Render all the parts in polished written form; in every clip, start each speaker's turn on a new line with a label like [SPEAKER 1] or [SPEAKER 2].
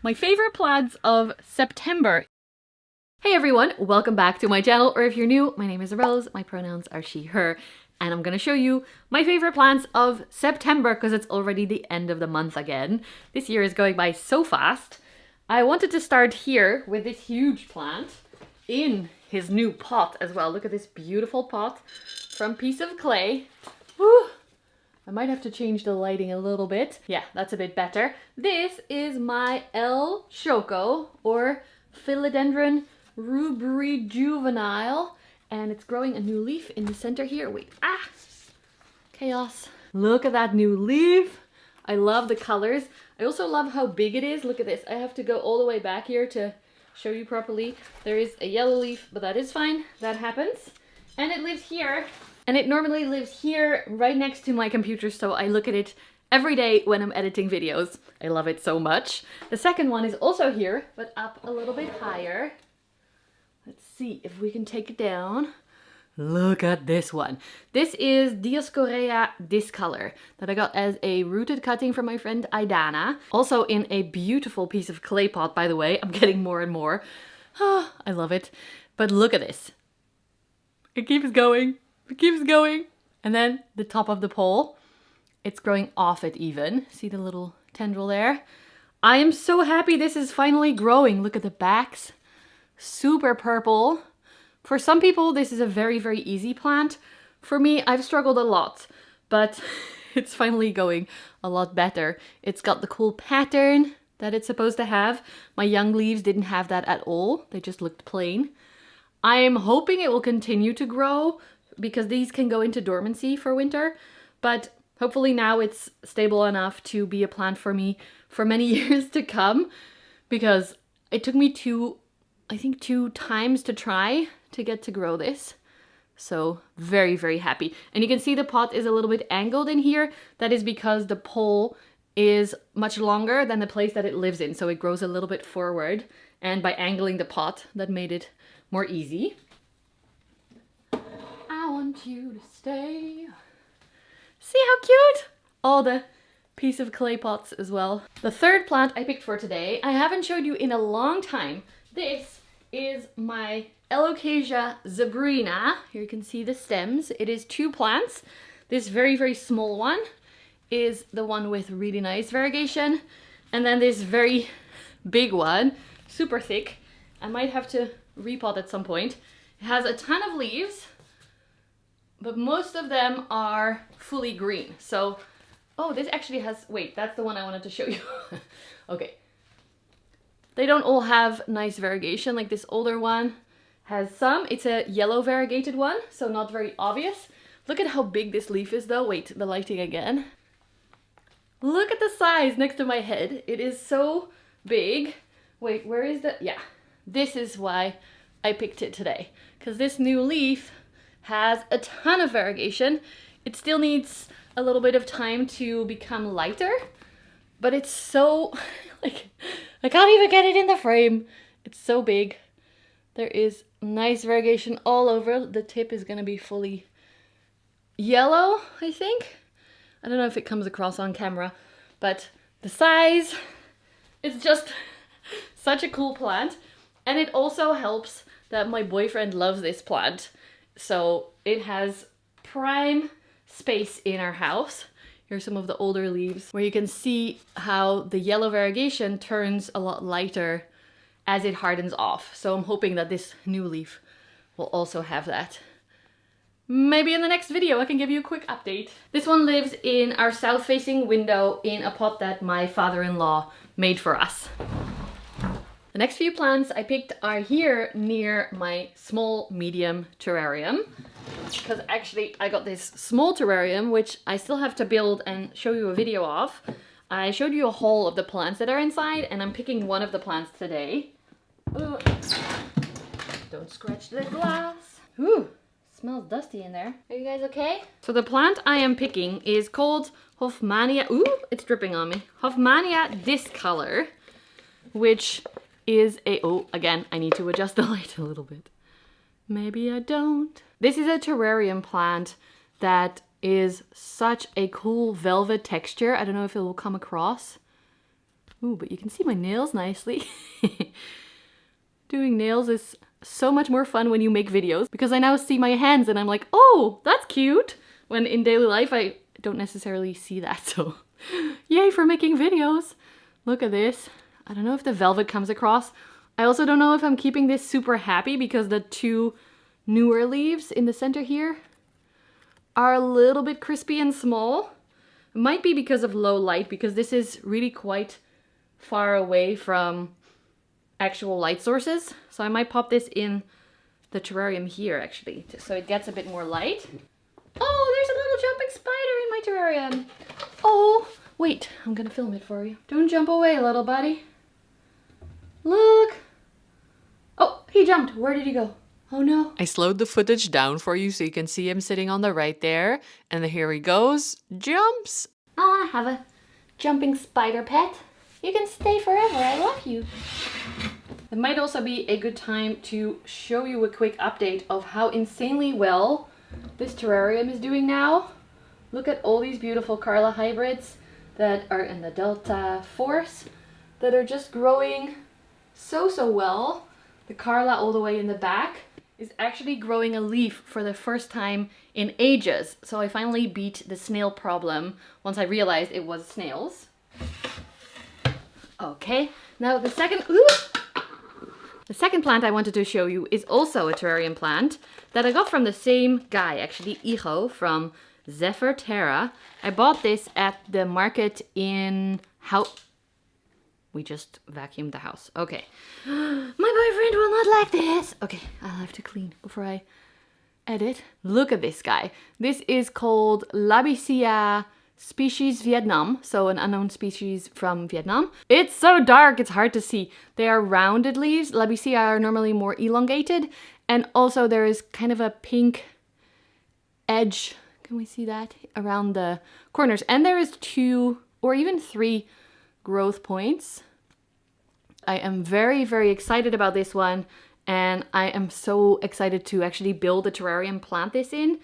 [SPEAKER 1] My favorite plants of September. Hey everyone, welcome back to my channel, or if you're new, my name is Rose, my pronouns are she, her, and I'm gonna show you my favorite plants of September because it's already the end of the month again. This year is going by so fast. I wanted to start here with this huge plant in his new pot as well. Look at this beautiful pot from Piece of Clay. Woo! I might have to change the lighting a little bit. Yeah, that's a bit better. This is my Lchoko, or Philodendron rubrijuvenile, and it's growing a new leaf in the center here. Wait, chaos. Look at that new leaf. I love the colors. I also love how big it is. Look at this. I have to go all the way back here to show you properly. There is a yellow leaf, but that is fine. That happens. And it lives here. And it normally lives here right next to my computer, so I look at it every day when I'm editing videos. I love it so much. The second one is also here, but up a little bit higher. Let's see if we can take it down. Look at this one. This is Dioscorea discolor that I got as a rooted cutting from my friend Idana. Also in a beautiful piece of clay pot, by the way. I'm getting more and more. Oh, I love it. But look at this. It keeps going. It keeps going. And then the top of the pole, it's growing off it even. See the little tendril there? I am so happy this is finally growing. Look at the backs. Super purple. For some people, this is a very, very easy plant. For me, I've struggled a lot, but it's finally going a lot better. It's got the cool pattern that it's supposed to have. My young leaves didn't have that at all. They just looked plain. I am hoping it will continue to grow because these can go into dormancy for winter, but hopefully now it's stable enough to be a plant for me for many years to come, because it took me I think two times to try to get to grow this. So very, very happy. And you can see the pot is a little bit angled in here. That is because the pole is much longer than the place that it lives in. So it grows a little bit forward, and by angling the pot, that made it more easy. I want you to stay. See how cute? All the piece of clay pots as well. The third plant I picked for today, I haven't showed you in a long time. This is my Echeveria Zabina. Here you can see the stems. It is two plants. This very, very small one is the one with really nice variegation. And then this very big one, super thick. I might have to repot at some point. It has a ton of leaves, but most of them are fully green. So, oh, this actually has, wait, that's the one I wanted to show you. Okay. They don't all have nice variegation. Like this older one has some. It's a yellow variegated one, so not very obvious. Look at how big this leaf is though. Wait, the lighting again. Look at the size next to my head. It is so big. Wait, where is the, yeah. This is why I picked it today, because this new leaf has a ton of variegation. It still needs a little bit of time to become lighter, but it's so, like, I can't even get it in the frame. It's so big. There is nice variegation all over. The tip is gonna be fully yellow, I think. I don't know if it comes across on camera, but the size is just such a cool plant. And it also helps that my boyfriend loves this plant. So it has prime space in our house. Here's some of the older leaves where you can see how the yellow variegation turns a lot lighter as it hardens off. So I'm hoping that this new leaf will also have that. Maybe in the next video I can give you a quick update. This one lives in our south-facing window in a pot that my father-in-law made for us. The next few plants I picked are here near my small medium terrarium, because actually I got this small terrarium which I still have to build and show you a video of. I showed you a haul of the plants that are inside, and I'm picking one of the plants today. Ooh. Don't scratch the glass. Ooh, smells dusty in there. Are you guys okay? So the plant I am picking is called Hoffmania. Ooh, it's dripping on me. Hoffmania discolor, which is a, oh, again, I need to adjust the light a little bit. Maybe I don't. This is a terrarium plant that is such a cool velvet texture. I don't know if it will come across. Ooh, but you can see my nails nicely. Doing nails is so much more fun when you make videos because I now see my hands and I'm like, oh, that's cute. When in daily life, I don't necessarily see that. So yay for making videos. Look at this. I don't know if the velvet comes across. I also don't know if I'm keeping this super happy because the two newer leaves in the center here are a little bit crispy and small. It might be because of low light because this is really quite far away from actual light sources. So I might pop this in the terrarium here actually, so it gets a bit more light. Oh, there's a little jumping spider in my terrarium. Oh, wait, I'm gonna film it for you. Don't jump away, little buddy. Look. Oh, he jumped. Where did he go? Oh no.
[SPEAKER 2] I slowed the footage down for you so you can see him sitting on the right there. And here he goes. Jumps.
[SPEAKER 1] I wanna have a jumping spider pet. You can stay forever. I love you. It might also be a good time to show you a quick update of how insanely well this terrarium is doing now. Look at all these beautiful Carla hybrids that are in the Delta Force that are just growing so well. The Carla all the way in the back is actually growing a leaf for the first time in ages. So I finally beat the snail problem once I realized it was snails. Okay, now the second plant I wanted to show you is also a terrarium plant that I got from the same guy, actually, Igo from Zephyr Terra. I bought this at the market in we just vacuumed the house. Okay. My boyfriend will not like this. Okay, I'll have to clean before I edit. Look at this guy. This is called Labisia species Vietnam, so an unknown species from Vietnam. It's so dark, it's hard to see. They are rounded leaves. Labisia are normally more elongated, and also there is kind of a pink edge, can we see that, around the corners. And there is 2 or even 3 growth points. I am very excited about this one, and I am so excited to actually build a terrarium, plant this in,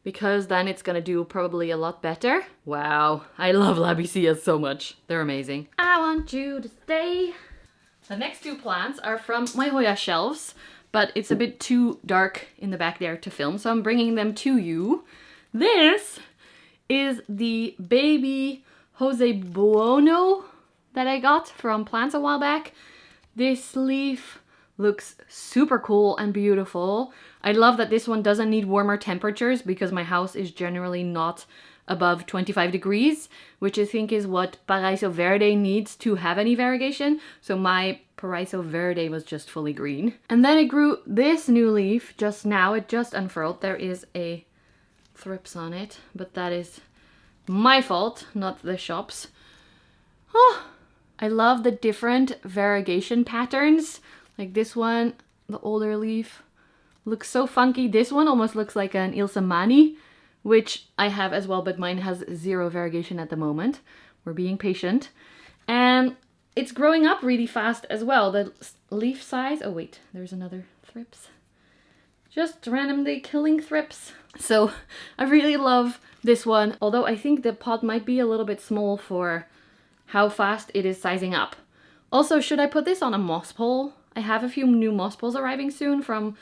[SPEAKER 1] because then it's gonna do probably a lot better. Wow, I love Labisia so much. They're amazing. I want you to stay. The next 2 plants are from my Hoya shelves, but it's a bit too dark in the back there to film, so I'm bringing them to you. This is the baby Jose Buono that I got from plants a while back. This leaf looks super cool and beautiful. I love that this one doesn't need warmer temperatures because my house is generally not above 25 degrees, which I think is what Paraiso Verde needs to have any variegation. So my Paraiso Verde was just fully green. And then it grew this new leaf just now. It just unfurled. There is a thrips on it, but that is my fault, not the shop's. Oh, I love the different variegation patterns. Like this one, the older leaf, looks so funky. This one almost looks like an Ilsamani, which I have as well, but mine has 0 variegation at the moment. We're being patient. And it's growing up really fast as well. The leaf size, oh wait, there's another thrips. Just randomly killing thrips. So I really love this one, although I think the pot might be a little bit small for how fast it is sizing up. Also, should I put this on a moss pole? I have a few new moss poles arriving soon from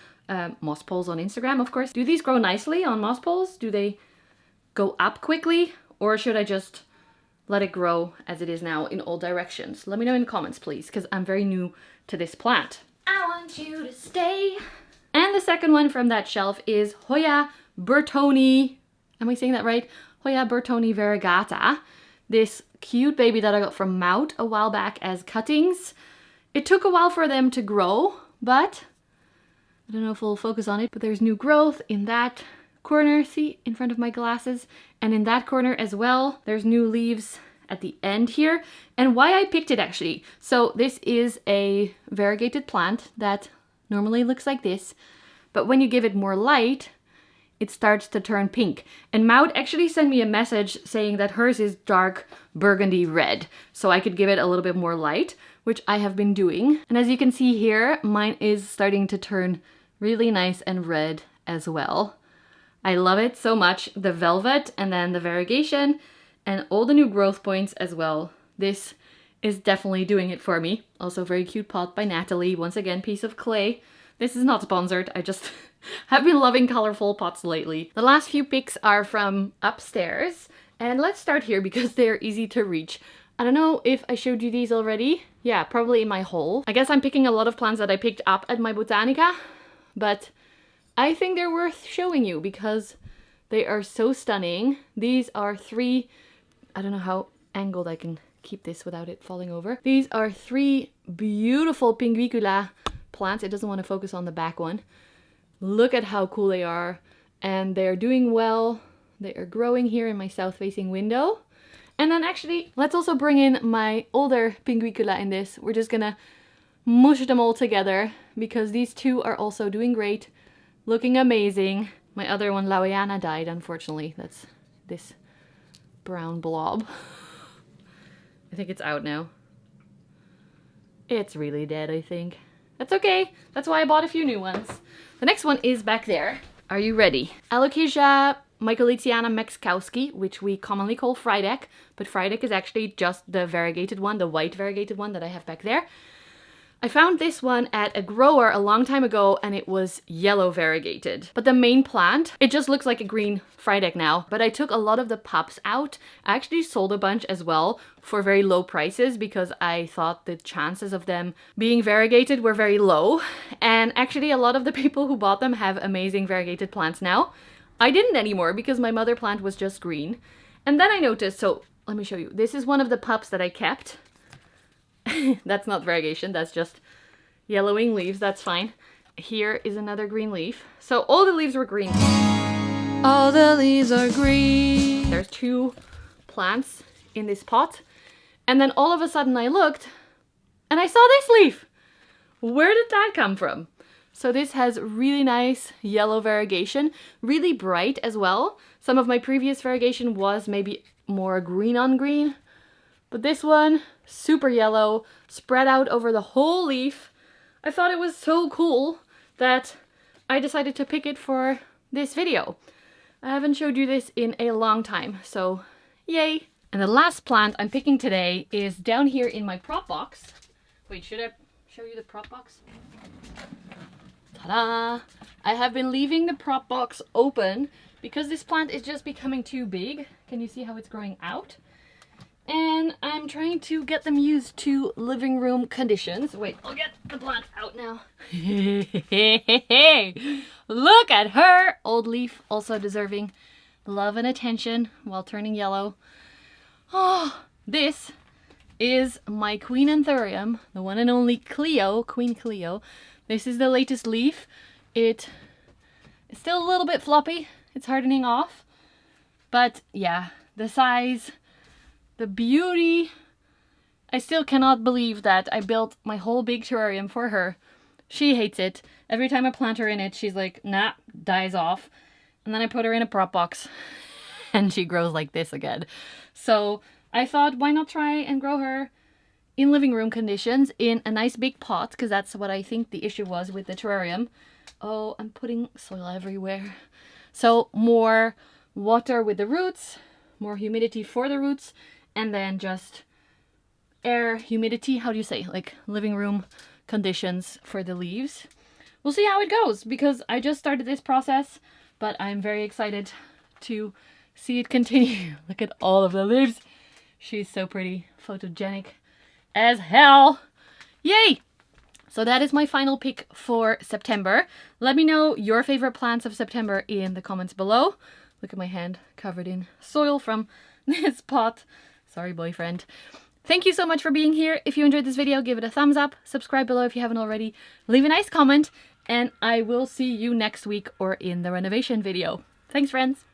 [SPEAKER 1] moss poles on Instagram, of course. Do these grow nicely on moss poles? Do they go up quickly? Or should I just let it grow as it is now in all directions? Let me know in the comments, please, because I'm very new to this plant. I want you to stay. And the second one from that shelf is Hoya beroni. Am I saying that right? Hoya beroni variegata. This cute baby that I got from Mout a while back as cuttings. It took a while for them to grow, but I don't know if we'll focus on it, but there's new growth in that corner, see, in front of my glasses, and in that corner as well. There's new leaves at the end here, and why I picked it actually. So this is a variegated plant that normally looks like this, but when you give it more light, it starts to turn pink. And Maud actually sent me a message saying that hers is dark burgundy red, so I could give it a little bit more light, which I have been doing. And as you can see here, mine is starting to turn really nice and red as well. I love it so much. The velvet and then the variegation and all the new growth points as well. This is definitely doing it for me. Also very cute pot by Natalie. Once again, piece of clay. This is not sponsored. I just have been loving colorful pots lately. The last few picks are from upstairs. And let's start here because they're easy to reach. I don't know if I showed you these already. Yeah, probably in my haul. I guess I'm picking a lot of plants that I picked up at my Botanica. But I think they're worth showing you because they are so stunning. These are 3... I don't know how angled I can keep this without it falling over. These are 3 beautiful Pinguicula plants. It doesn't want to focus on the back one. Look at how cool they are. And they're doing well. They are growing here in my south-facing window. And then actually, let's also bring in my older Pinguicula in this. We're just gonna mush them all together because these 2 are also doing great. Looking amazing. My other one, Laoiana, died, unfortunately. That's this brown blob. I think it's out now. It's really dead, I think. That's okay. That's why I bought a few new ones. The next one is back there. Are you ready? Alocasia Michaelitiana Mexkowski, which we commonly call Frydek, but Frydek is actually just the variegated one, the white variegated one that I have back there. I found this one at a grower a long time ago and it was yellow variegated. But the main plant, it just looks like a green Frydek now. But I took a lot of the pups out. I actually sold a bunch as well for very low prices because I thought the chances of them being variegated were very low. And actually a lot of the people who bought them have amazing variegated plants now. I didn't anymore because my mother plant was just green. And then I noticed, so let me show you. This is one of the pups that I kept. That's not variegation, that's just yellowing leaves, that's fine. Here is another green leaf. So all the leaves were green.
[SPEAKER 2] All the leaves are green.
[SPEAKER 1] There's 2 plants in this pot. And then all of a sudden I looked and I saw this leaf. Where did that come from? So this has really nice yellow variegation, really bright as well. Some of my previous variegation was maybe more green on green. But this one, super yellow, spread out over the whole leaf. I thought it was so cool that I decided to pick it for this video. I haven't showed you this in a long time, so yay. And the last plant I'm picking today is down here in my prop box. Wait, should I show you the prop box? Ta-da! I have been leaving the prop box open because this plant is just becoming too big. Can you see how it's growing out? And I'm trying to get them used to living room conditions. Wait, I'll get the plant out now. Look at her! Old leaf, also deserving love and attention while turning yellow. Oh, this is my Queen Antherium, the one and only Cleo, Queen Cleo. This is the latest leaf. It is still a little bit floppy. It's hardening off. But yeah, the size... the beauty, I still cannot believe that I built my whole big terrarium for her. She hates it. Every time I plant her in it, she's like, nah, dies off. And then I put her in a prop box and she grows like this again. So I thought, why not try and grow her in living room conditions in a nice big pot, because that's what I think the issue was with the terrarium. Oh, I'm putting soil everywhere. So more water with the roots, more humidity for the roots, and then just air, humidity, how do you say, like living room conditions for the leaves. We'll see how it goes because I just started this process, but I'm very excited to see it continue. Look at all of the leaves. She's so pretty, photogenic as hell. Yay! So that is my final pick for September. Let me know your favorite plants of September in the comments below. Look at my hand covered in soil from this pot. Sorry, boyfriend. Thank you so much for being here. If you enjoyed this video, give it a thumbs up. Subscribe below if you haven't already. Leave a nice comment. And I will see you next week or in the renovation video. Thanks, friends.